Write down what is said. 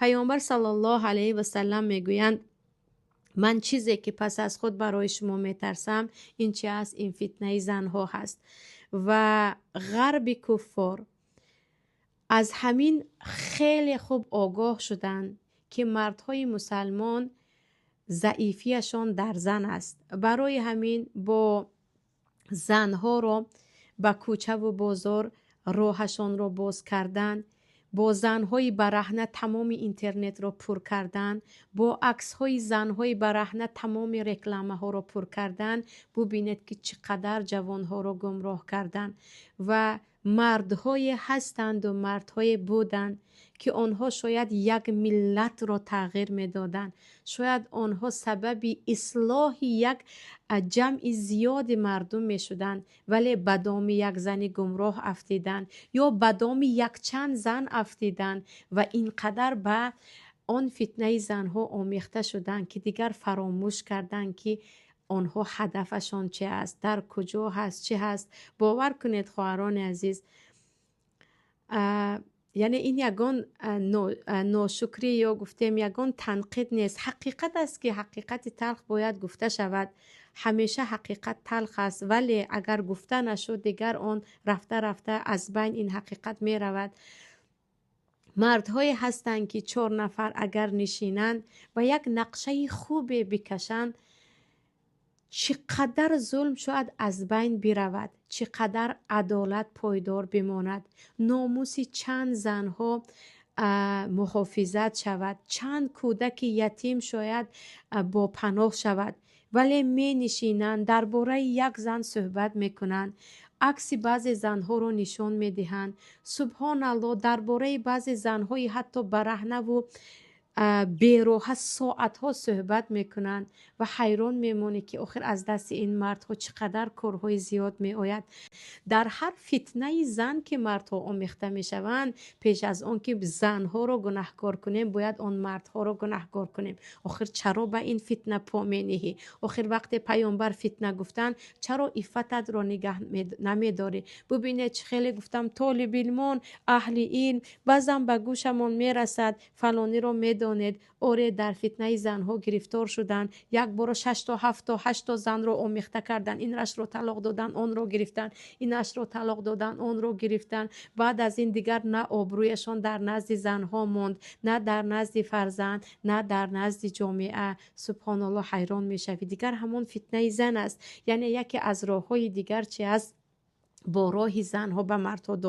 پیامبر صلی الله علیه و سلم میگویند من چیزی که پس از خود برای شما میترسم این چی است؟ این فتنه زنها هست. و غرب کفار از همین خیلی خوب آگاه شدن که مردهای مسلمان ضعیفیشان در زن است. برای همین با زنها را به کوچه و بازار راهشان را باز کردن، با زنهای برهنه تمام اینترنت را پر کردن، با عکسهای زنهای برهنه تمام رکلامه ها را پر کردن. ببینید که چقدر جوانها را گمراه کردن. و مردهای هستند و مردهای بودند که آنها شاید یک ملت را تغییر میدادند، شاید آنها سبب اصلاح یک جمع زیاد مردم می شدند، ولی به دام یک زن گمراه افتیدند یا به دام یک چند زن افتیدند و اینقدر به آن فتنه زنها آمیخته شدند که دیگر فراموش کردند که آنها هدفشان چه است، در کجا هست، چه هست. باور کنید خواهران عزیز، یعنی این یگان ناشکری یا گفتیم یگان تنقید نیست، حقیقت است که حقیقت تلخ باید گفته شود. همیشه حقیقت تلخ است، ولی اگر گفته نشد دیگر آن رفته رفته از بین این حقیقت می رود. مردهایی هستند که 4 نفر اگر نشینند و یک نقشه خوبی بکشند، چقدر ظلم شاید از بین برود، چقدر عدالت پایدار بماند، ناموس چند زنها محافظت شود، چند کودک یتیم شاید با پناه شود، ولی می نشینند درباره یک زن صحبت میکنند، عکس بعضی زنها رو نشان میدهند. سبحان الله، درباره بعضی زنهای حتی برهنه و بیروح ساعت ها صحبت میکنند و حیران میمونی که آخر از دست این مردها چقدر کارهای زیاد می آید. در هر فتنه زن که مردها آمیخته میشوند، پیش از آن که زنها رو گناهکار کنیم باید آن مردها رو گناهکار کنیم. آخر چرا به این فتنه پا می نهی؟ آخر وقت پیامبر فتنه گفتن چرا عفتت رو نگه نمیداری؟ ببینید چه خیلی گفتم طالب علمان، اهل علم، بعضم به گوشمون میرسد فلانی رو میدانید اوره در فتنه زنها گرفتار شدن، یک بار 6 تا 7 تا 8 تا زن رو آمیخته کردن، این رش رو طلاق دادن، اون رو گرفتن، اینش رو طلاق دادن، اون رو گرفتن. بعد از این دیگر نه آبرویشان در نزد زنها موند، نه در نزد فرزند، نه در نزد جامعه. سبحان الله، حیران میشوی. دیگر همون فتنه زن است. یعنی یکی از راههای دیگر چی است؟ با راه زنها به مردها